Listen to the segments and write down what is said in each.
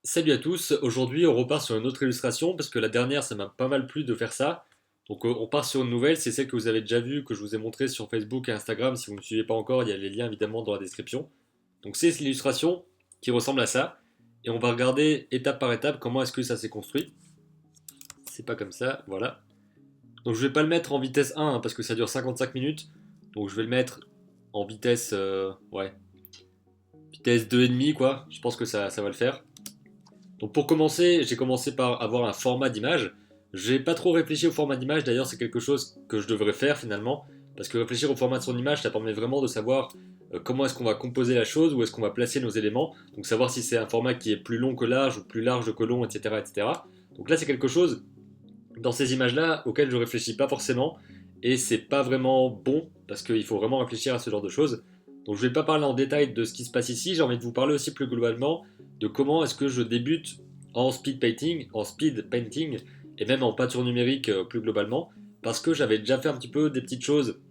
Salut à tous, aujourd'hui on repart sur une autre illustration parce que la dernière ça m'a pas mal plu de faire ça. Donc on part sur une nouvelle, c'est celle que vous avez déjà vue, que je vous ai montrée sur Facebook et Instagram. Si vous ne me suivez pas encore, il y a les liens évidemment dans la description. Donc c'est l'illustration qui ressemble à ça. Et on va regarder étape par étape comment est-ce que ça s'est construit. C'est pas comme ça, voilà. Donc je vais pas le mettre en vitesse 1 parce que ça dure 55 minutes. Donc je vais le mettre en vitesse, vitesse 2,5 quoi. Je pense que ça va le faire. Donc pour commencer, j'ai commencé par avoir un format d'image. J'ai pas trop réfléchi au format d'image, d'ailleurs c'est quelque chose que je devrais faire finalement, parce que réfléchir au format de son image, ça permet vraiment de savoir comment est-ce qu'on va composer la chose, où est-ce qu'on va placer nos éléments, donc savoir si c'est un format qui est plus long que large ou plus large que long, etc. etc. Donc là c'est quelque chose, dans ces images-là, auquel je réfléchis pas forcément, et c'est pas vraiment bon, parce qu'il faut vraiment réfléchir à ce genre de choses. Donc je vais pas parler en détail de ce qui se passe ici, j'ai envie de vous parler aussi plus globalement de comment est-ce que je débute en speed painting et même en peinture numérique plus globalement, parce que j'avais déjà fait un petit peu des petites choses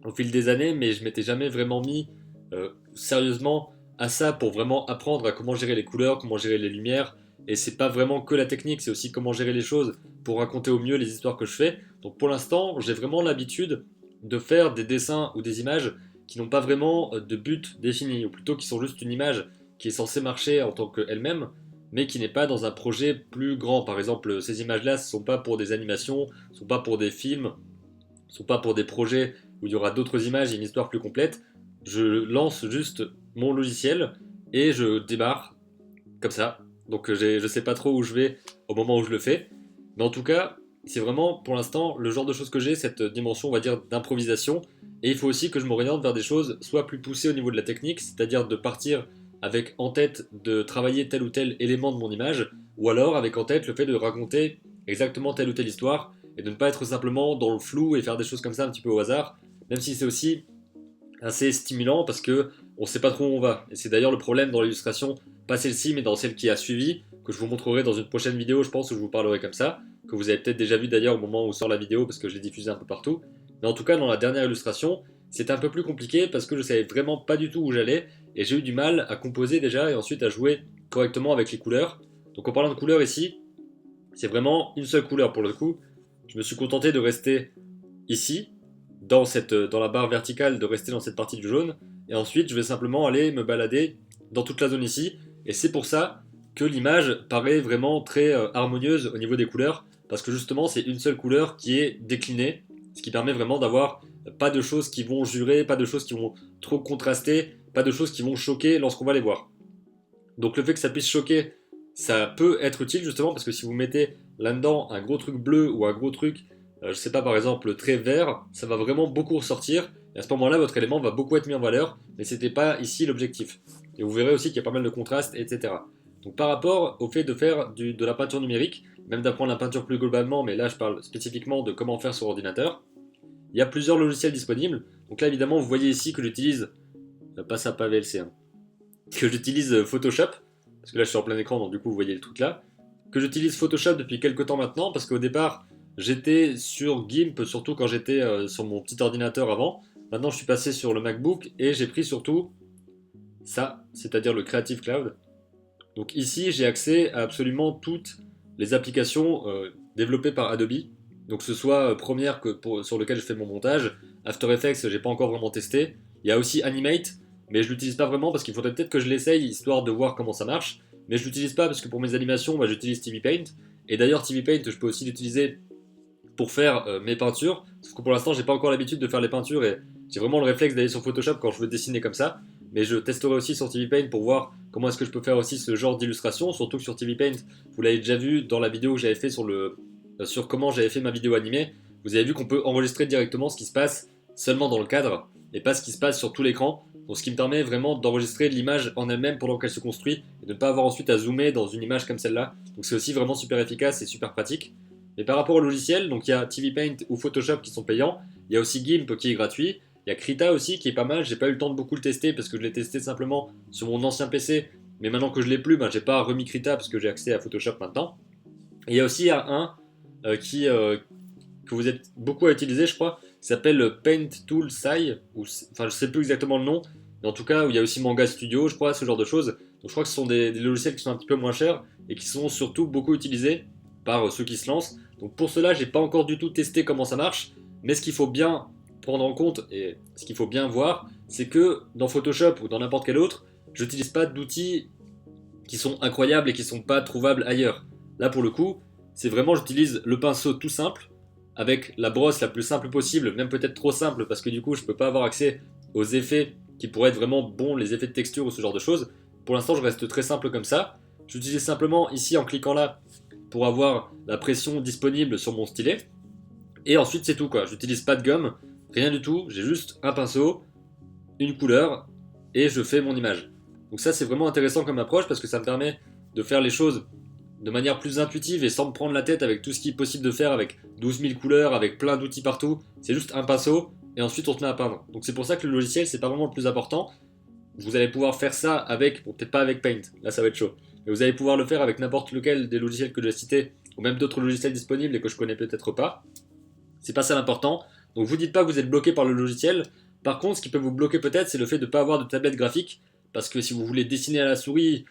au fil des années, mais je m'étais jamais vraiment mis sérieusement à ça pour vraiment apprendre à comment gérer les couleurs, comment gérer les lumières, et c'est pas vraiment que la technique, c'est aussi comment gérer les choses pour raconter au mieux les histoires que je fais. Donc pour l'instant, j'ai vraiment l'habitude de faire des dessins ou des images qui n'ont pas vraiment de but défini, ou plutôt qui sont juste une image qui est censée marcher en tant qu'elle-même, mais qui n'est pas dans un projet plus grand. Par exemple, ces images-là, ce ne sont pas pour des animations, ce ne sont pas pour des films, ce ne sont pas pour des projets où il y aura d'autres images et une histoire plus complète. Je lance juste mon logiciel et je démarre comme ça. Donc je sais pas trop où je vais au moment où je le fais. Mais en tout cas, c'est vraiment pour l'instant le genre de choses que j'ai, cette dimension, on va dire, d'improvisation. Et il faut aussi que je m'oriente vers des choses soit plus poussées au niveau de la technique, c'est-à-dire de partir avec en tête de travailler tel ou tel élément de mon image, ou alors avec en tête le fait de raconter exactement telle ou telle histoire, et de ne pas être simplement dans le flou et faire des choses comme ça un petit peu au hasard, même si c'est aussi assez stimulant parce que on sait pas trop où on va. Et c'est d'ailleurs le problème dans l'illustration, pas celle-ci, mais dans celle qui a suivi, que je vous montrerai dans une prochaine vidéo, je pense, où je vous parlerai comme ça, que vous avez peut-être déjà vu d'ailleurs au moment où sort la vidéo, parce que je l'ai diffusée un peu partout. Mais en tout cas, dans la dernière illustration, c'était un peu plus compliqué parce que je savais vraiment pas du tout où j'allais, et j'ai eu du mal à composer déjà, et ensuite à jouer correctement avec les couleurs. Donc en parlant de couleurs ici, c'est vraiment une seule couleur pour le coup. Je me suis contenté de rester ici, dans la barre verticale, de rester dans cette partie du jaune. Et ensuite, je vais simplement aller me balader dans toute la zone ici. Et c'est pour ça que l'image paraît vraiment très harmonieuse au niveau des couleurs. Parce que justement, c'est une seule couleur qui est déclinée. Ce qui permet vraiment d'avoir pas de choses qui vont jurer, pas de choses qui vont trop contraster, pas de choses qui vont choquer lorsqu'on va les voir. Donc le fait que ça puisse choquer, ça peut être utile justement parce que si vous mettez là-dedans un gros truc bleu ou un gros truc, je sais pas par exemple très vert, ça va vraiment beaucoup ressortir et à ce moment-là votre élément va beaucoup être mis en valeur, mais c'était pas ici l'objectif. Et vous verrez aussi qu'il y a pas mal de contrastes, etc. Donc par rapport au fait de faire de la peinture numérique, même d'apprendre la peinture plus globalement, mais là je parle spécifiquement de comment faire sur ordinateur, il y a plusieurs logiciels disponibles. Donc là évidemment vous voyez ici que j'utilise, pas ça, pas VLC, hein, que j'utilise Photoshop, parce que là je suis en plein écran donc du coup vous voyez le truc là, que j'utilise Photoshop depuis quelques temps maintenant, parce qu'au départ j'étais sur GIMP, surtout quand j'étais sur mon petit ordinateur avant. Maintenant je suis passé sur le MacBook et j'ai pris surtout ça, c'est-à-dire le Creative Cloud. Donc ici j'ai accès à absolument toutes les applications développées par Adobe, donc que ce soit Premiere sur lequel je fais mon montage, After Effects j'ai pas encore vraiment testé, il y a aussi Animate, mais je l'utilise pas vraiment parce qu'il faudrait peut-être que je l'essaye histoire de voir comment ça marche, mais je l'utilise pas parce que pour mes animations bah, j'utilise TV Paint, et d'ailleurs TV Paint je peux aussi l'utiliser pour faire mes peintures, sauf que pour l'instant j'ai pas encore l'habitude de faire les peintures et j'ai vraiment le réflexe d'aller sur Photoshop quand je veux dessiner comme ça, mais je testerai aussi sur TV Paint pour voir comment est-ce que je peux faire aussi ce genre d'illustration, surtout que sur TV Paint, vous l'avez déjà vu dans la vidéo que j'avais fait sur comment j'avais fait ma vidéo animée, vous avez vu qu'on peut enregistrer directement ce qui se passe seulement dans le cadre et pas ce qui se passe sur tout l'écran. Donc ce qui me permet vraiment d'enregistrer l'image en elle-même pendant qu'elle se construit et de ne pas avoir ensuite à zoomer dans une image comme celle-là. Donc c'est aussi vraiment super efficace et super pratique. Mais par rapport au logiciel, donc il y a TV Paint ou Photoshop qui sont payants, il y a aussi GIMP qui est gratuit, il y a Krita aussi qui est pas mal, j'ai pas eu le temps de beaucoup le tester parce que je l'ai testé simplement sur mon ancien PC, mais maintenant que je l'ai plus, ben, j'ai pas remis Krita parce que j'ai accès à Photoshop maintenant. Et il y a aussi un que vous êtes beaucoup à utiliser, je crois, qui s'appelle Paint Tool Sai, enfin je sais plus exactement le nom, mais en tout cas où il y a aussi Manga Studio, je crois, ce genre de choses. Donc je crois que ce sont des logiciels qui sont un petit peu moins chers et qui sont surtout beaucoup utilisés par ceux qui se lancent. Donc pour cela, j'ai pas encore du tout testé comment ça marche, mais ce qu'il faut bien prendre en compte et ce qu'il faut bien voir, c'est que dans Photoshop ou dans n'importe quel autre, j'utilise pas d'outils qui sont incroyables et qui sont pas trouvables ailleurs. Là pour le coup, c'est vraiment j'utilise le pinceau tout simple avec la brosse la plus simple possible, même peut-être trop simple parce que du coup je peux pas avoir accès aux effets qui pourraient être vraiment bons, les effets de texture ou ce genre de choses. Pour l'instant je reste très simple comme ça. J'utilise simplement ici en cliquant là pour avoir la pression disponible sur mon stylet. Et ensuite c'est tout quoi, j'utilise pas de gomme, rien du tout, j'ai juste un pinceau, une couleur et je fais mon image. Donc ça c'est vraiment intéressant comme approche parce que ça me permet de faire les choses de manière plus intuitive et sans me prendre la tête avec tout ce qui est possible de faire avec 12 000 couleurs, avec plein d'outils partout. C'est juste un pinceau et ensuite on se met à peindre. Donc c'est pour ça que le logiciel c'est pas vraiment le plus important. Vous allez pouvoir faire ça avec, bon peut-être pas avec Paint, là ça va être chaud. Mais vous allez pouvoir le faire avec n'importe lequel des logiciels que j'ai cités ou même d'autres logiciels disponibles et que je connais peut-être pas. C'est pas ça l'important. Donc vous dites pas que vous êtes bloqué par le logiciel. Par contre, ce qui peut vous bloquer peut-être, c'est le fait de ne pas avoir de tablette graphique. Parce que si vous voulez dessiner à la souris,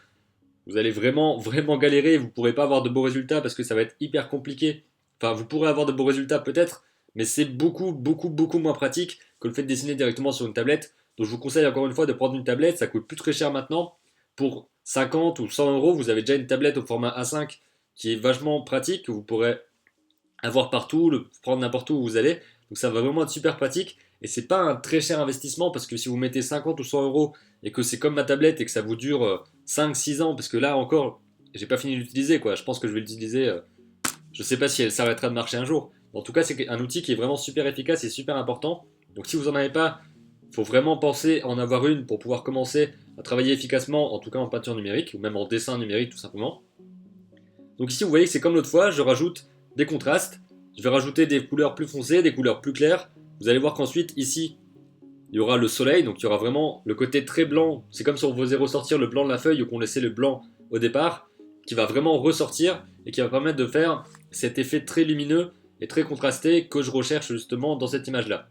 vous allez vraiment, vraiment galérer. Vous ne pourrez pas avoir de beaux résultats parce que ça va être hyper compliqué. Enfin, vous pourrez avoir de beaux résultats peut-être, mais c'est beaucoup, beaucoup, beaucoup moins pratique que le fait de dessiner directement sur une tablette. Donc je vous conseille encore une fois de prendre une tablette. Ça coûte plus très cher maintenant. Pour 50 ou 100 euros, vous avez déjà une tablette au format A5 qui est vachement pratique, que vous pourrez avoir partout, le prendre n'importe où vous allez. Donc ça va vraiment être super pratique. Et c'est pas un très cher investissement parce que si vous mettez 50 ou 100 euros et que c'est comme ma tablette et que ça vous dure 5-6 ans, parce que là encore, j'ai pas fini d'utiliser quoi. Je pense que je vais l'utiliser. Je sais pas si elle s'arrêtera de marcher un jour. En tout cas, c'est un outil qui est vraiment super efficace et super important. Donc si vous en avez pas, il faut vraiment penser à en avoir une pour pouvoir commencer à travailler efficacement, en tout cas en peinture numérique ou même en dessin numérique tout simplement. Donc ici, vous voyez que c'est comme l'autre fois, je rajoute des contrastes. Je vais rajouter des couleurs plus foncées, des couleurs plus claires. Vous allez voir qu'ensuite, ici, il y aura le soleil, donc il y aura vraiment le côté très blanc. C'est comme si on faisait ressortir le blanc de la feuille ou qu'on laissait le blanc au départ, qui va vraiment ressortir et qui va permettre de faire cet effet très lumineux et très contrasté que je recherche justement dans cette image-là.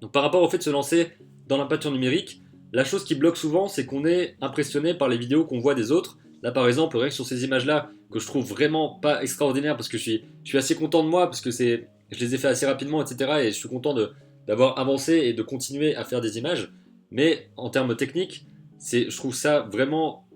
Donc par rapport au fait de se lancer dans la peinture numérique, la chose qui bloque souvent, c'est qu'on est impressionné par les vidéos qu'on voit des autres. Là par exemple, rien que sur ces images-là, que je trouve vraiment pas extraordinaires parce que je suis assez content de moi, parce que je les ai fait assez rapidement, etc. Et je suis content d'avoir avancé et de continuer à faire des images. Mais en termes techniques, je trouve ça vraiment,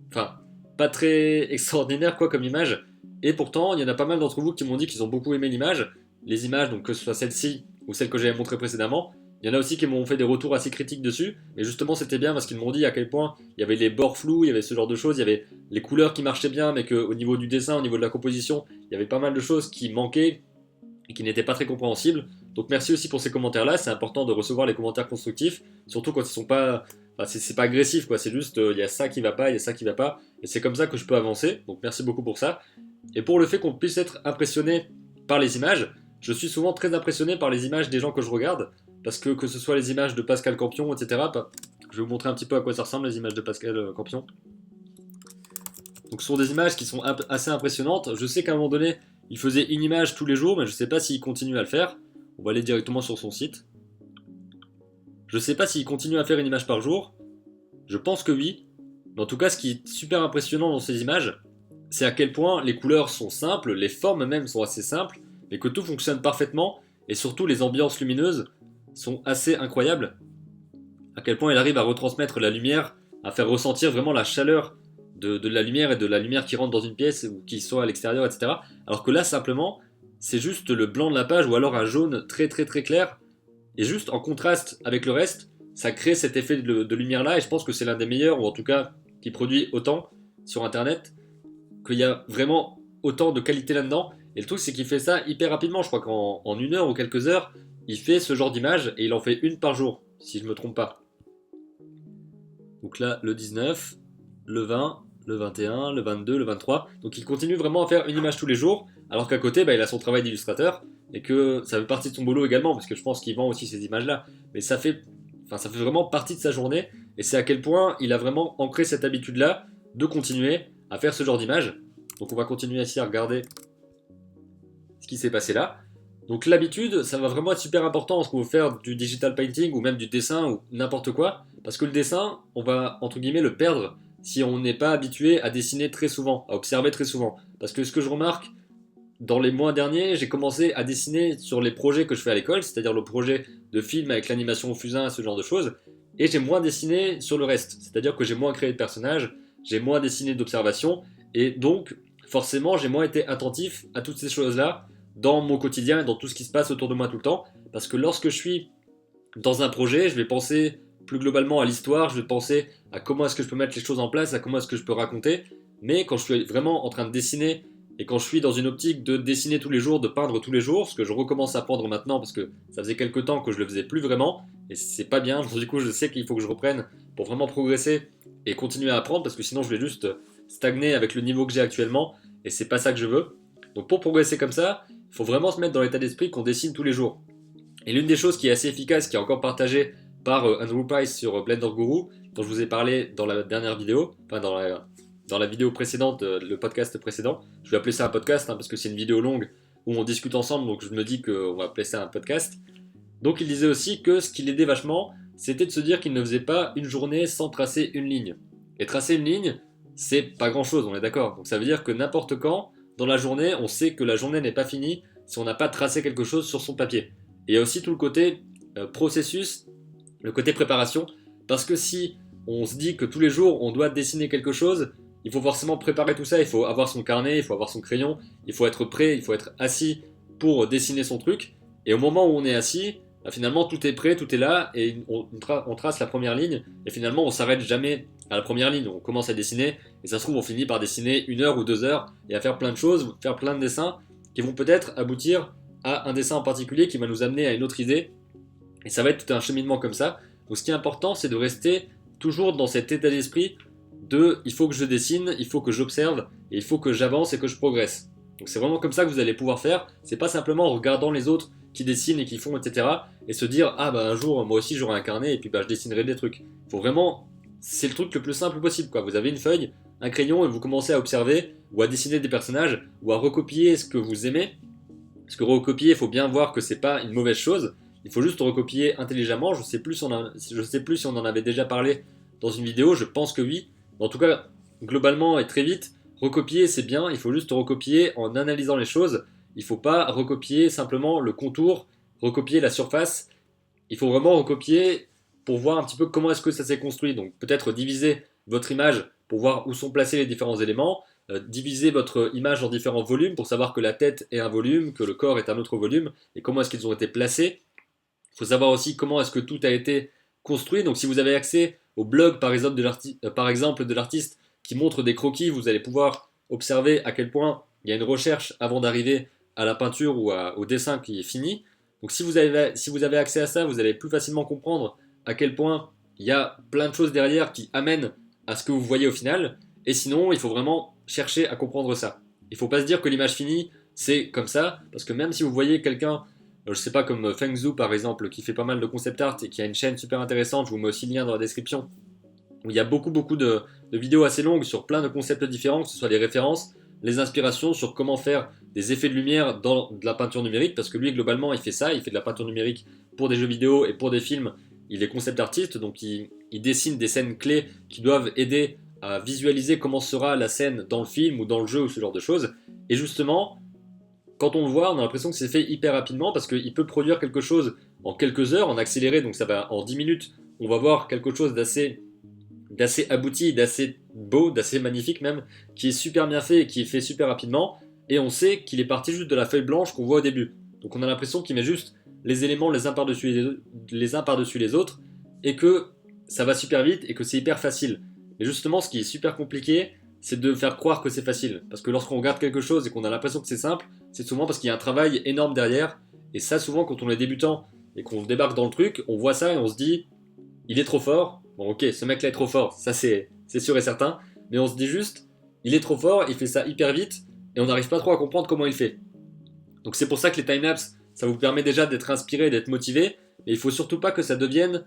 enfin, pas très extraordinaire quoi comme image. Et pourtant, il y en a pas mal d'entre vous qui m'ont dit qu'ils ont beaucoup aimé l'image. Les images, donc que ce soit celle-ci ou celle que j'avais montrée précédemment. Il y en a aussi qui m'ont fait des retours assez critiques dessus, mais justement c'était bien parce qu'ils m'ont dit à quel point il y avait les bords flous, il y avait ce genre de choses, il y avait les couleurs qui marchaient bien, mais qu'au niveau du dessin, au niveau de la composition, il y avait pas mal de choses qui manquaient et qui n'étaient pas très compréhensibles. Donc merci aussi pour ces commentaires-là, c'est important de recevoir les commentaires constructifs, surtout quand ils sont pas... Enfin, c'est pas agressif, quoi. C'est juste, il y a ça qui va pas, il y a ça qui va pas, et c'est comme ça que je peux avancer, donc merci beaucoup pour ça. Et pour le fait qu'on puisse être impressionné par les images, je suis souvent très impressionné par les images des gens que je regarde, parce que ce soit les images de Pascal Campion, etc. Je vais vous montrer un petit peu à quoi ça ressemble les images de Pascal Campion. Donc ce sont des images qui sont assez impressionnantes. Je sais qu'à un moment donné, il faisait une image tous les jours, mais je ne sais pas s'il continue à le faire. On va aller directement sur son site. Je ne sais pas s'il continue à faire une image par jour. Je pense que oui. Mais en tout cas, ce qui est super impressionnant dans ces images, c'est à quel point les couleurs sont simples, les formes même sont assez simples, mais que tout fonctionne parfaitement, et surtout les ambiances lumineuses sont assez incroyables. À quel point il arrive à retransmettre la lumière, à faire ressentir vraiment la chaleur de la lumière et de la lumière qui rentre dans une pièce ou qui soit à l'extérieur, etc. Alors que là, simplement, c'est juste le blanc de la page ou alors un jaune très très très clair, et juste en contraste avec le reste, ça crée cet effet de lumière là, et je pense que c'est l'un des meilleurs, ou en tout cas qui produit autant sur internet, qu'il y a vraiment autant de qualité là-dedans. Et le truc, c'est qu'il fait ça hyper rapidement. Je crois qu'en une heure ou quelques heures, il fait ce genre d'image et il en fait une par jour, si je ne me trompe pas. Donc là, le 19, le 20, le 21, le 22, le 23. Donc il continue vraiment à faire une image tous les jours, alors qu'à côté, il a son travail d'illustrateur et que ça fait partie de son boulot également, parce que je pense qu'il vend aussi ces images-là. Mais ça fait vraiment partie de sa journée, et c'est à quel point il a vraiment ancré cette habitude-là de continuer à faire ce genre d'image. Donc on va continuer ici à regarder ce qui s'est passé là. Donc l'habitude, ça va vraiment être super important lorsqu'on veut faire du digital painting ou même du dessin ou n'importe quoi, parce que le dessin, on va entre guillemets le perdre si on n'est pas habitué à dessiner très souvent, à observer très souvent. Parce que ce que je remarque, dans les mois derniers, j'ai commencé à dessiner sur les projets que je fais à l'école, c'est-à-dire le projet de film avec l'animation au fusain, ce genre de choses, et j'ai moins dessiné sur le reste, c'est-à-dire que j'ai moins créé de personnages, j'ai moins dessiné d'observations, et donc forcément j'ai moins été attentif à toutes ces choses-là dans mon quotidien et dans tout ce qui se passe autour de moi tout le temps, parce que lorsque je suis dans un projet, je vais penser plus globalement à l'histoire, je vais penser à comment est-ce que je peux mettre les choses en place, à comment est-ce que je peux raconter, mais quand je suis vraiment en train de dessiner et quand je suis dans une optique de dessiner tous les jours, de peindre tous les jours, ce que je recommence à prendre maintenant parce que ça faisait quelques temps que je le faisais plus vraiment, et c'est pas bien, du coup je sais qu'il faut que je reprenne pour vraiment progresser et continuer à apprendre parce que sinon je vais juste stagner avec le niveau que j'ai actuellement et c'est pas ça que je veux. Donc pour progresser comme ça, il faut vraiment se mettre dans l'état d'esprit qu'on dessine tous les jours. Et l'une des choses qui est assez efficace, qui est encore partagée par Andrew Price sur Blender Guru, dont je vous ai parlé dans la dernière vidéo, enfin dans la vidéo précédente, le podcast précédent. Je vais appeler ça un podcast parce que c'est une vidéo longue où on discute ensemble, donc je me dis qu'on va appeler ça un podcast. Donc il disait aussi que ce qui l'aidait vachement, c'était de se dire qu'il ne faisait pas une journée sans tracer une ligne. Et tracer une ligne, c'est pas grand chose, on est d'accord. Donc ça veut dire que n'importe quand, dans la journée, on sait que la journée n'est pas finie si on n'a pas tracé quelque chose sur son papier. Et il y a aussi tout le côté processus, le côté préparation, parce que si on se dit que tous les jours on doit dessiner quelque chose, il faut forcément préparer tout ça, il faut avoir son carnet, il faut avoir son crayon, il faut être prêt, il faut être assis pour dessiner son truc, et au moment où on est assis, bah, finalement tout est prêt, tout est là, et on trace la première ligne, et finalement on s'arrête jamais à la première ligne, on commence à dessiner, et ça se trouve on finit par dessiner 1 heure ou 2 heures, et à faire plein de choses, faire plein de dessins, qui vont peut-être aboutir à un dessin en particulier qui va nous amener à une autre idée, et ça va être tout un cheminement comme ça. Donc ce qui est important, c'est de rester toujours dans cet état d'esprit de il faut que je dessine, il faut que j'observe, et il faut que j'avance et que je progresse. Donc c'est vraiment comme ça que vous allez pouvoir faire, c'est pas simplement en regardant les autres qui dessinent et qui font, etc., et se dire ah bah un jour moi aussi j'aurai un carnet et puis bah je dessinerai des trucs. Il faut vraiment, c'est le truc le plus simple possible quoi. Vous avez une feuille, un crayon et vous commencez à observer ou à dessiner des personnages ou à recopier ce que vous aimez. Parce que recopier, il faut bien voir que c'est pas une mauvaise chose. Il faut juste recopier intelligemment. Je sais plus si on en avait déjà parlé dans une vidéo. Je pense que oui. En tout cas, globalement et très vite, recopier c'est bien. Il faut juste recopier en analysant les choses. Il faut pas recopier simplement le contour, recopier la surface. Il faut vraiment recopier pour voir un petit peu comment est-ce que ça s'est construit. Donc peut-être diviser votre image pour voir où sont placés les différents éléments. Diviser votre image en différents volumes pour savoir que la tête est un volume, que le corps est un autre volume, et comment est-ce qu'ils ont été placés. Il faut savoir aussi comment est-ce que tout a été construit. Donc si vous avez accès au blog par exemple de l'artiste qui montre des croquis, vous allez pouvoir observer à quel point il y a une recherche avant d'arriver à la peinture ou au dessin qui est fini. Donc si vous avez accès à ça, vous allez plus facilement comprendre à quel point il y a plein de choses derrière qui amènent à ce que vous voyez au final. Et sinon, il faut vraiment chercher à comprendre ça. Il ne faut pas se dire que l'image finie, c'est comme ça, parce que même si vous voyez quelqu'un, je sais pas, comme Feng Zhu par exemple, qui fait pas mal de concept art et qui a une chaîne super intéressante, je vous mets aussi le lien dans la description, où il y a beaucoup de vidéos assez longues sur plein de concepts différents, que ce soit les références, les inspirations sur comment faire des effets de lumière dans de la peinture numérique, parce que lui, globalement, il fait ça, il fait de la peinture numérique pour des jeux vidéo et pour des films. Il est concept artiste, donc il dessine des scènes clés qui doivent aider à visualiser comment sera la scène dans le film ou dans le jeu ou ce genre de choses. Et justement, quand on le voit, on a l'impression que c'est fait hyper rapidement parce qu'il peut produire quelque chose en quelques heures, en accéléré, donc ça va en 10 minutes, on va voir quelque chose d'assez abouti, d'assez beau, d'assez magnifique même, qui est super bien fait et qui est fait super rapidement, et on sait qu'il est parti juste de la feuille blanche qu'on voit au début. Donc on a l'impression qu'il met juste les éléments les uns par-dessus les autres, et que ça va super vite et que c'est hyper facile. Mais justement, ce qui est super compliqué, c'est de faire croire que c'est facile. Parce que lorsqu'on regarde quelque chose et qu'on a l'impression que c'est simple, c'est souvent parce qu'il y a un travail énorme derrière, et ça souvent quand on est débutant et qu'on débarque dans le truc, on voit ça et on se dit, il est trop fort. Bon ok, ce mec là est trop fort, ça c'est sûr et certain, mais on se dit juste, il est trop fort, il fait ça hyper vite, et on n'arrive pas trop à comprendre comment il fait. Donc c'est pour ça que les timelapses, ça vous permet déjà d'être inspiré, d'être motivé, mais il faut surtout pas que ça devienne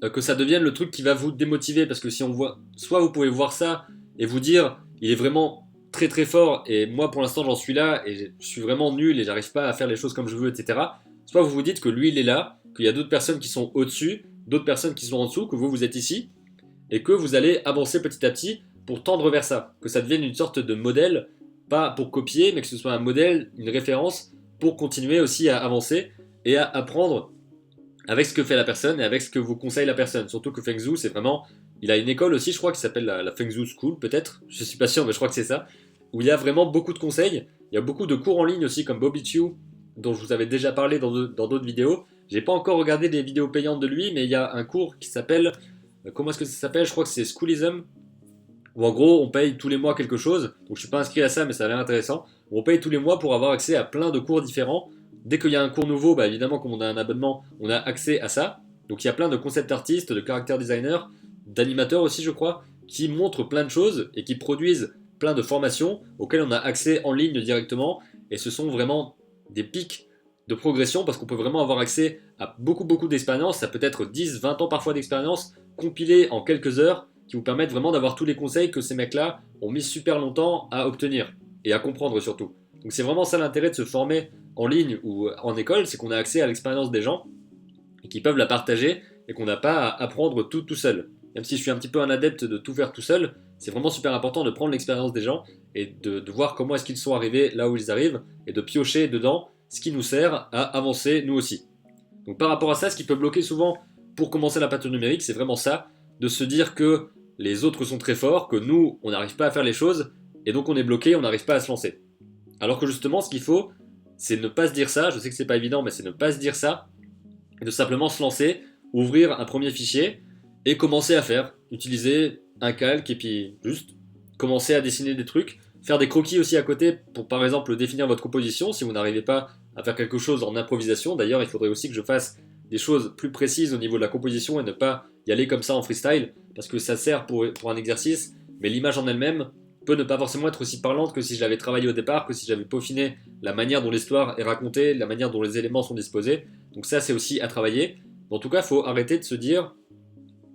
le truc qui va vous démotiver, parce que si on voit, soit vous pouvez voir ça et vous dire, il est vraiment très très fort, et moi pour l'instant j'en suis là, et je suis vraiment nul, et j'arrive pas à faire les choses comme je veux, etc. Soit vous vous dites que lui il est là, qu'il y a d'autres personnes qui sont au-dessus, d'autres personnes qui sont en dessous, que vous êtes ici, et que vous allez avancer petit à petit pour tendre vers ça, que ça devienne une sorte de modèle, pas pour copier, mais que ce soit un modèle, une référence pour continuer aussi à avancer et à apprendre avec ce que fait la personne et avec ce que vous conseille la personne. Surtout que Feng Zhu, c'est vraiment... Il a une école aussi, je crois, qui s'appelle la Feng Zhu School, peut-être. Je suis pas sûr, mais je crois que c'est ça. Où il y a vraiment beaucoup de conseils. Il y a beaucoup de cours en ligne aussi, comme Bobby Chiu, dont je vous avais déjà parlé dans d'autres vidéos. J'ai pas encore regardé des vidéos payantes de lui, mais il y a un cours qui s'appelle... Comment est-ce que ça s'appelle? Je crois que c'est Schoolism. Où en gros, on paye tous les mois quelque chose. Donc je suis pas inscrit à ça, mais ça a l'air intéressant. Où on paye tous les mois pour avoir accès à plein de cours différents. Dès qu'il y a un cours nouveau, bah évidemment, comme on a un abonnement, on a accès à ça. Donc il y a plein de concept artistes, de character designers, d'animateurs aussi, je crois, qui montrent plein de choses et qui produisent plein de formations auxquelles on a accès en ligne directement. Et ce sont vraiment des pics de progression parce qu'on peut vraiment avoir accès à beaucoup d'expériences. Ça peut être 10, 20 ans parfois d'expérience compilées en quelques heures qui vous permettent vraiment d'avoir tous les conseils que ces mecs-là ont mis super longtemps à obtenir et à comprendre surtout. Donc c'est vraiment ça l'intérêt de se former en ligne ou en école, c'est qu'on a accès à l'expérience des gens et qu'ils peuvent la partager et qu'on n'a pas à apprendre tout seul. Même si je suis un petit peu un adepte de tout faire tout seul, c'est vraiment super important de prendre l'expérience des gens et de voir comment est-ce qu'ils sont arrivés là où ils arrivent et de piocher dedans ce qui nous sert à avancer nous aussi. Donc par rapport à ça, ce qui peut bloquer souvent pour commencer la peinture numérique, c'est vraiment ça, de se dire que les autres sont très forts, que nous, on n'arrive pas à faire les choses, et donc on est bloqué, on n'arrive pas à se lancer. Alors que justement, ce qu'il faut, c'est ne pas se dire ça, je sais que c'est pas évident, mais c'est ne pas se dire ça, et de simplement se lancer, ouvrir un premier fichier, et commencer à faire, utiliser un calque, et puis juste commencer à dessiner des trucs, faire des croquis aussi à côté, pour par exemple définir votre composition, si vous n'arrivez pas à faire quelque chose en improvisation. D'ailleurs, il faudrait aussi que je fasse des choses plus précises au niveau de la composition, et ne pas y aller comme ça en freestyle, parce que ça sert pour un exercice, mais l'image en elle-même peut ne pas forcément être aussi parlante que si je l'avais travaillé au départ, que si j'avais peaufiné la manière dont l'histoire est racontée, la manière dont les éléments sont disposés. Donc ça, c'est aussi à travailler. En tout cas, il faut arrêter de se dire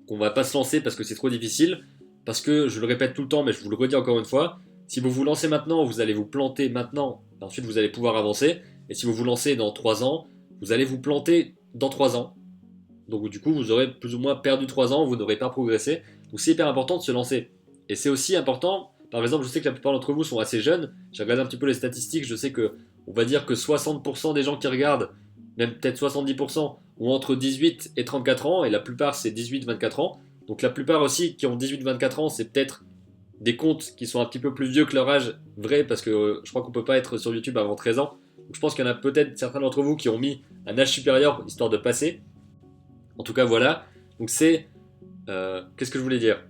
qu'on va pas se lancer parce que c'est trop difficile, parce que, je le répète tout le temps, mais je vous le redis encore une fois, si vous vous lancez maintenant, vous allez vous planter maintenant, ensuite vous allez pouvoir avancer, et si vous vous lancez dans 3 ans, vous allez vous planter dans 3 ans. Donc du coup, vous aurez plus ou moins perdu 3 ans, vous n'aurez pas progressé. Donc c'est hyper important de se lancer. Et c'est aussi important, par exemple, je sais que la plupart d'entre vous sont assez jeunes, j'ai regardé un petit peu les statistiques, je sais que on va dire que 60% des gens qui regardent, même peut-être 70%, ont entre 18 et 34 ans, et la plupart c'est 18-24 ans. Donc la plupart aussi qui ont 18-24 ans, c'est peut-être des comptes qui sont un petit peu plus vieux que leur âge vrai, parce que je crois qu'on peut pas être sur YouTube avant 13 ans. Donc je pense qu'il y en a peut-être certains d'entre vous qui ont mis un âge supérieur histoire de passer. En tout cas, voilà. Donc c'est... qu'est-ce que je voulais dire?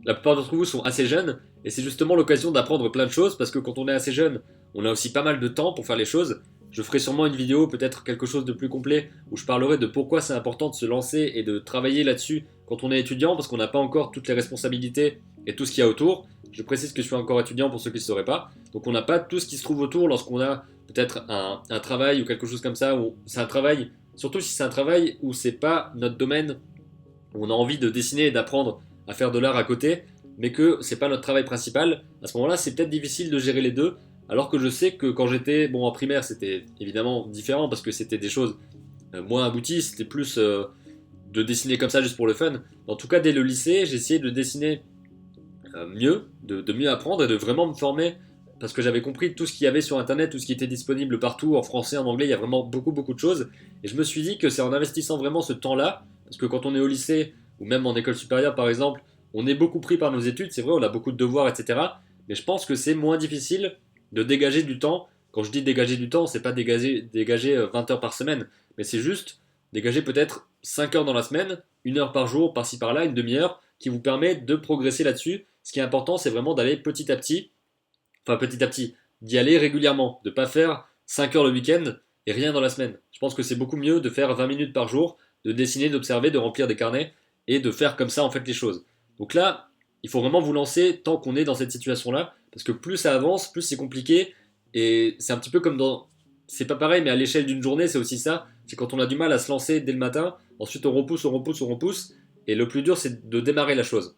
La plupart d'entre vous sont assez jeunes, et c'est justement l'occasion d'apprendre plein de choses, parce que quand on est assez jeune, on a aussi pas mal de temps pour faire les choses. Je ferai sûrement une vidéo, peut-être quelque chose de plus complet, où je parlerai de pourquoi c'est important de se lancer et de travailler là-dessus quand on est étudiant, parce qu'on n'a pas encore toutes les responsabilités et tout ce qu'il y a autour. Je précise que je suis encore étudiant pour ceux qui ne sauraient pas. Donc on n'a pas tout ce qui se trouve autour lorsqu'on a peut-être un travail ou quelque chose comme ça, où c'est un travail, surtout si c'est un travail où c'est pas notre domaine, où on a envie de dessiner et d'apprendre à faire de l'art à côté, mais que c'est pas notre travail principal. À ce moment-là, c'est peut-être difficile de gérer les deux, alors que je sais que quand j'étais en primaire, c'était évidemment différent parce que c'était des choses moins abouties, c'était plus de dessiner comme ça juste pour le fun. En tout cas, dès le lycée, j'ai essayé de dessiner mieux, de mieux apprendre et de vraiment me former parce que j'avais compris tout ce qu'il y avait sur internet, tout ce qui était disponible partout, en français, en anglais, il y a vraiment beaucoup de choses. Et je me suis dit que c'est en investissant vraiment ce temps-là, parce que quand on est au lycée, ou même en école supérieure par exemple, on est beaucoup pris par nos études, c'est vrai, on a beaucoup de devoirs, etc. Mais je pense que c'est moins difficile de dégager du temps. Quand je dis dégager du temps, c'est pas dégager 20 heures par semaine, mais c'est juste dégager peut-être 5 heures dans la semaine, 1 heure par jour, par-ci par-là, une demi-heure, qui vous permet de progresser là-dessus. Ce qui est important, c'est vraiment d'aller petit à petit, d'y aller régulièrement, de pas faire 5 heures le week-end et rien dans la semaine. Je pense que c'est beaucoup mieux de faire 20 minutes par jour, de dessiner, d'observer, de remplir des carnets et de faire comme ça en fait les choses. Donc là, il faut vraiment vous lancer tant qu'on est dans cette situation-là, parce que plus ça avance, plus c'est compliqué, et c'est un petit peu comme dans... C'est pas pareil, mais à l'échelle d'une journée, c'est aussi ça. C'est quand on a du mal à se lancer dès le matin, ensuite on repousse, et le plus dur, c'est de démarrer la chose.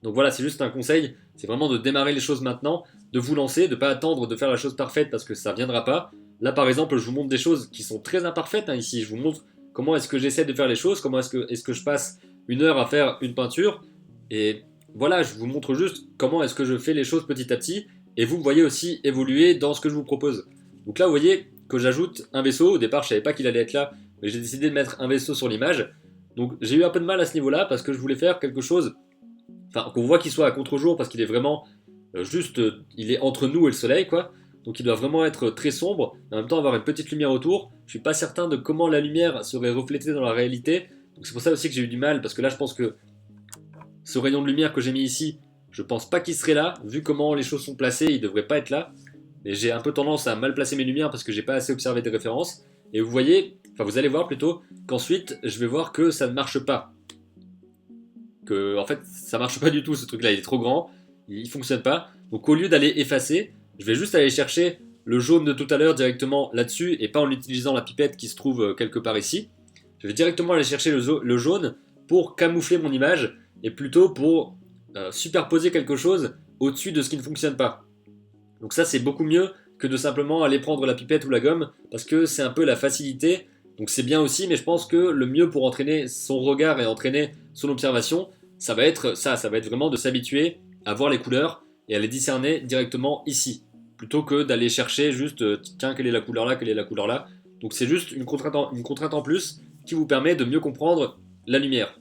Donc voilà, c'est juste un conseil, c'est vraiment de démarrer les choses maintenant, de vous lancer, de ne pas attendre de faire la chose parfaite parce que ça ne viendra pas. Là par exemple, je vous montre des choses qui sont très imparfaites ici, je vous montre comment est-ce que j'essaie de faire les choses, comment est-ce que je passe 1 heure à faire une peinture. Et voilà, je vous montre juste comment est-ce que je fais les choses petit à petit, et vous me voyez aussi évoluer dans ce que je vous propose. Donc là, vous voyez que j'ajoute un vaisseau. Au départ, je savais pas qu'il allait être là, mais j'ai décidé de mettre un vaisseau sur l'image. Donc j'ai eu un peu de mal à ce niveau-là, parce que je voulais faire quelque chose, enfin, qu'on voit qu'il soit à contre-jour, parce qu'il est vraiment il est entre nous et le soleil, quoi. Donc il doit vraiment être très sombre, et en même temps avoir une petite lumière autour. Je suis pas certain de comment la lumière serait reflétée dans la réalité, donc c'est pour ça aussi que j'ai eu du mal, parce que là je pense que ce rayon de lumière que j'ai mis ici, je pense pas qu'il serait là, vu comment les choses sont placées, il devrait pas être là. Et j'ai un peu tendance à mal placer mes lumières parce que j'ai pas assez observé des références. Et vous voyez, enfin vous allez voir plutôt, qu'ensuite je vais voir que ça ne marche pas. Que en fait ça marche pas du tout, ce truc là il est trop grand, il fonctionne pas. Donc au lieu d'aller effacer, je vais juste aller chercher le jaune de tout à l'heure directement là-dessus, et pas en utilisant la pipette qui se trouve quelque part ici. Je vais directement aller chercher le jaune pour camoufler mon image, et plutôt pour superposer quelque chose au-dessus de ce qui ne fonctionne pas. Donc ça c'est beaucoup mieux que de simplement aller prendre la pipette ou la gomme, parce que c'est un peu la facilité. Donc c'est bien aussi, mais je pense que le mieux pour entraîner son regard et entraîner son observation, ça va être ça, ça va être vraiment de s'habituer à voir les couleurs et à les discerner directement ici, plutôt que d'aller chercher juste, tiens, quelle est la couleur là, quelle est la couleur là. Donc c'est juste une contrainte en plus qui vous permet de mieux comprendre la lumière.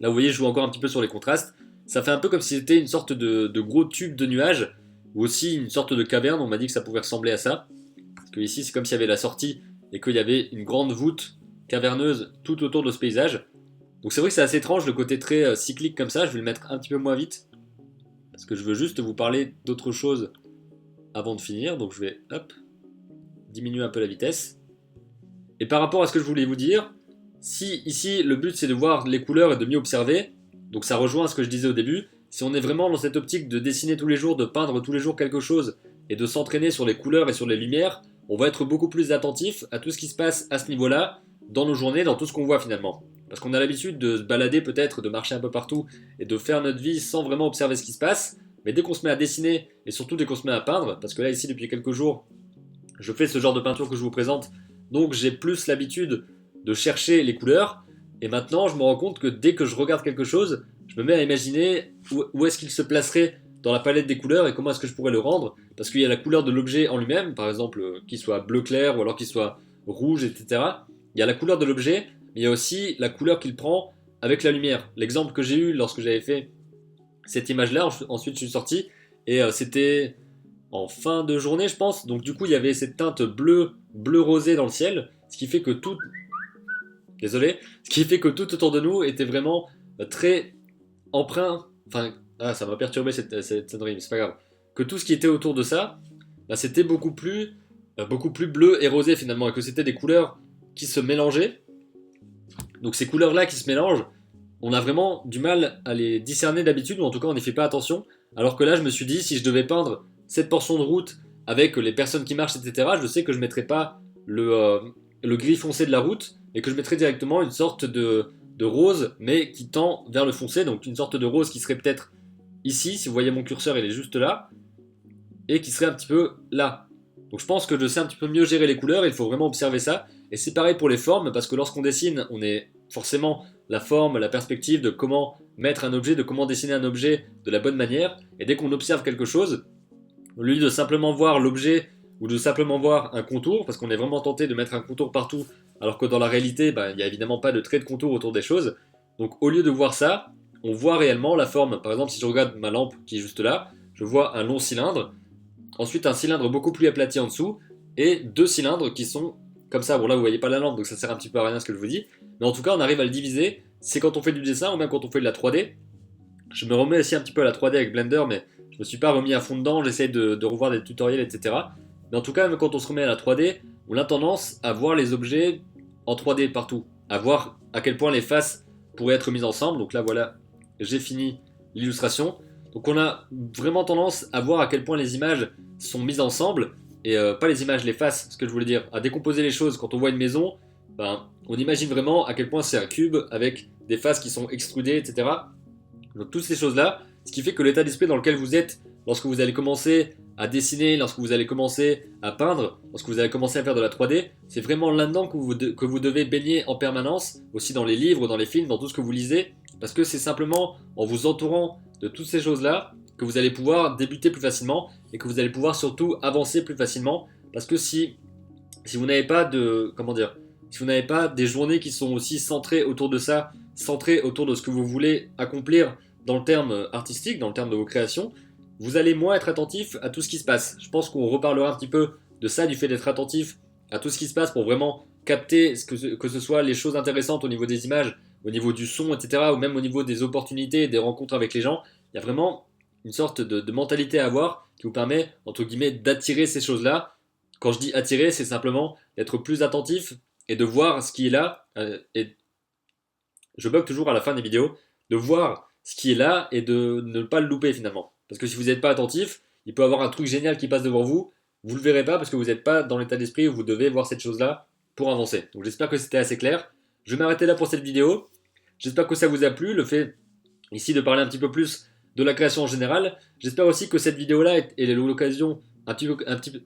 Là vous voyez, je joue encore un petit peu sur les contrastes. Ça fait un peu comme si c'était une sorte de gros tube de nuages, ou aussi une sorte de caverne. On m'a dit que ça pouvait ressembler à ça. Parce que ici c'est comme s'il y avait la sortie et qu'il y avait une grande voûte caverneuse tout autour de ce paysage. Donc c'est vrai que c'est assez étrange le côté très cyclique comme ça. Je vais le mettre un petit peu moins vite, parce que je veux juste vous parler d'autre chose avant de finir. Donc je vais hop, diminuer un peu la vitesse. Et par rapport à ce que je voulais vous dire, si ici le but c'est de voir les couleurs et de mieux observer, donc ça rejoint ce que je disais au début, si on est vraiment dans cette optique de dessiner tous les jours, de peindre tous les jours quelque chose, et de s'entraîner sur les couleurs et sur les lumières, on va être beaucoup plus attentif à tout ce qui se passe à ce niveau-là, dans nos journées, dans tout ce qu'on voit finalement. Parce qu'on a l'habitude de se balader peut-être, de marcher un peu partout, et de faire notre vie sans vraiment observer ce qui se passe, mais dès qu'on se met à dessiner, et surtout dès qu'on se met à peindre, parce que là ici depuis quelques jours, je fais ce genre de peinture que je vous présente, donc j'ai plus l'habitude de chercher les couleurs, et maintenant je me rends compte que dès que je regarde quelque chose, je me mets à imaginer où est-ce qu'il se placerait dans la palette des couleurs et comment est-ce que je pourrais le rendre, parce qu'il y a la couleur de l'objet en lui-même, par exemple qu'il soit bleu clair ou alors qu'il soit rouge, etc. Il y a la couleur de l'objet, mais il y a aussi la couleur qu'il prend avec la lumière. L'exemple que j'ai eu lorsque j'avais fait cette image-là, ensuite je suis sorti, et c'était en fin de journée, je pense. Donc du coup, il y avait cette teinte bleu rosé dans le ciel, ce qui fait que tout, désolé, ce qui fait que tout autour de nous était vraiment très emprunt. Enfin, ça m'a perturbé cette sonnerie, mais c'est pas grave. Que tout ce qui était autour de ça, bah, c'était beaucoup plus bleu et rosé finalement, et que c'était des couleurs qui se mélangeaient. Donc ces couleurs-là qui se mélangent, on a vraiment du mal à les discerner d'habitude, ou en tout cas on n'y fait pas attention. Alors que là, je me suis dit, si je devais peindre cette portion de route avec les personnes qui marchent, etc., je sais que je ne mettrais pas le gris foncé de la route, et que je mettrais directement une sorte de rose, mais qui tend vers le foncé, donc une sorte de rose qui serait peut-être ici, si vous voyez mon curseur, il est juste là, et qui serait un petit peu là. Donc je pense que je sais un petit peu mieux gérer les couleurs, il faut vraiment observer ça. Et c'est pareil pour les formes, parce que lorsqu'on dessine, on est forcément la forme, la perspective de comment mettre un objet, de comment dessiner un objet de la bonne manière. Et dès qu'on observe quelque chose, au lieu de simplement voir l'objet ou de simplement voir un contour, parce qu'on est vraiment tenté de mettre un contour partout, alors que dans la réalité, il n'y a évidemment pas de trait de contour autour des choses. Donc au lieu de voir ça, on voit réellement la forme. Par exemple, si je regarde ma lampe qui est juste là, je vois un long cylindre, ensuite un cylindre beaucoup plus aplati en dessous, et deux cylindres qui sont comme ça. Bon là vous voyez pas la lampe, donc ça sert un petit peu à rien ce que je vous dis, mais en tout cas on arrive à le diviser. C'est quand on fait du dessin ou même quand on fait de la 3D. Je me remets aussi un petit peu à la 3D avec Blender, mais je me suis pas remis à fond dedans, j'essaie de revoir des tutoriels, etc. Mais en tout cas, même quand on se remet à la 3D, on a tendance à voir les objets en 3D partout, à voir à quel point les faces pourraient être mises ensemble. Donc là voilà, j'ai fini l'illustration. Donc on a vraiment tendance à voir à quel point les images sont mises ensemble, et pas les images, les faces, ce que je voulais dire, à décomposer les choses. Quand on voit une maison, on imagine vraiment à quel point c'est un cube avec des faces qui sont extrudées, etc. Donc toutes ces choses-là, ce qui fait que l'état d'esprit dans lequel vous êtes lorsque vous allez commencer à dessiner, lorsque vous allez commencer à peindre, lorsque vous allez commencer à faire de la 3D, c'est vraiment là-dedans que vous devez baigner en permanence, aussi dans les livres, dans les films, dans tout ce que vous lisez, parce que c'est simplement en vous entourant de toutes ces choses-là que vous allez pouvoir débuter plus facilement et que vous allez pouvoir surtout avancer plus facilement. Parce que si vous n'avez pas si vous n'avez pas des journées qui sont aussi centrées autour de ça, centrées autour de ce que vous voulez accomplir dans le terme artistique, dans le terme de vos créations, vous allez moins être attentif à tout ce qui se passe. Je pense qu'on reparlera un petit peu de ça, du fait d'être attentif à tout ce qui se passe pour vraiment capter que ce soit les choses intéressantes au niveau des images, au niveau du son, etc., ou même au niveau des opportunités, des rencontres avec les gens. Il y a vraiment une sorte de mentalité à avoir qui vous permet, entre guillemets, d'attirer ces choses-là. Quand je dis attirer, c'est simplement d'être plus attentif et de voir ce qui est là. Et je bug toujours à la fin des vidéos, de voir ce qui est là et de ne pas le louper finalement. Parce que si vous n'êtes pas attentif, il peut y avoir un truc génial qui passe devant vous, vous ne le verrez pas parce que vous n'êtes pas dans l'état d'esprit où vous devez voir cette chose-là pour avancer. Donc j'espère que c'était assez clair. Je vais m'arrêter là pour cette vidéo. J'espère que ça vous a plu, le fait ici de parler un petit peu plus de la création en général. J'espère aussi que cette vidéo-là est l'occasion un petit peu...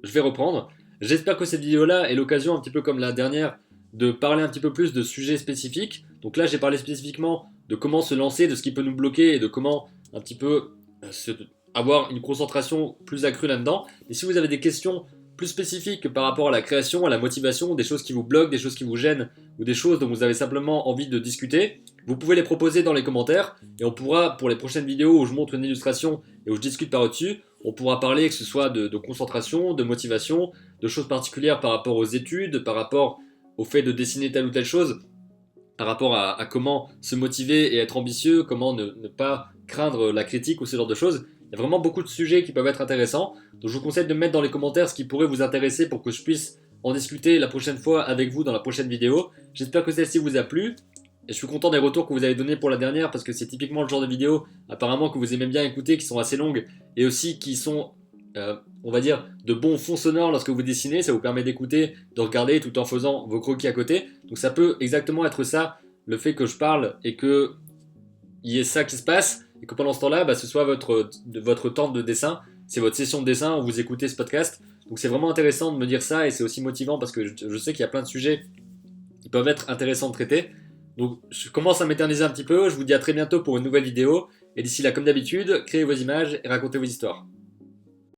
Je vais reprendre. J'espère que cette vidéo-là est l'occasion, un petit peu comme la dernière, de parler un petit peu plus de sujets spécifiques. Donc là, j'ai parlé spécifiquement de comment se lancer, de ce qui peut nous bloquer et de comment un petit peu avoir une concentration plus accrue là-dedans. Et si vous avez des questions plus spécifiques par rapport à la création, à la motivation, des choses qui vous bloquent, des choses qui vous gênent ou des choses dont vous avez simplement envie de discuter, vous pouvez les proposer dans les commentaires et on pourra, pour les prochaines vidéos où je montre une illustration et où je discute par-dessus, on pourra parler que ce soit de concentration, de motivation, de choses particulières par rapport aux études, par rapport au fait de dessiner telle ou telle chose, par rapport à comment se motiver et être ambitieux, comment ne pas craindre la critique ou ce genre de choses. Il y a vraiment beaucoup de sujets qui peuvent être intéressants, donc je vous conseille de mettre dans les commentaires ce qui pourrait vous intéresser pour que je puisse en discuter la prochaine fois avec vous dans la prochaine vidéo. J'espère que celle-ci vous a plu, et je suis content des retours que vous avez donnés pour la dernière, parce que c'est typiquement le genre de vidéo apparemment que vous aimez bien écouter, qui sont assez longues, et aussi qui sont, on va dire, de bons fonds sonores lorsque vous dessinez. Ça vous permet d'écouter, de regarder tout en faisant vos croquis à côté. Donc ça peut exactement être ça, le fait que je parle et qu'il y ait ça qui se passe, et que pendant ce temps-là, ce soit votre temps de dessin, c'est votre session de dessin où vous écoutez ce podcast. Donc c'est vraiment intéressant de me dire ça, et c'est aussi motivant parce que je sais qu'il y a plein de sujets qui peuvent être intéressants de traiter. Donc je commence à m'éterniser un petit peu, je vous dis à très bientôt pour une nouvelle vidéo, et d'ici là, comme d'habitude, créez vos images et racontez vos histoires.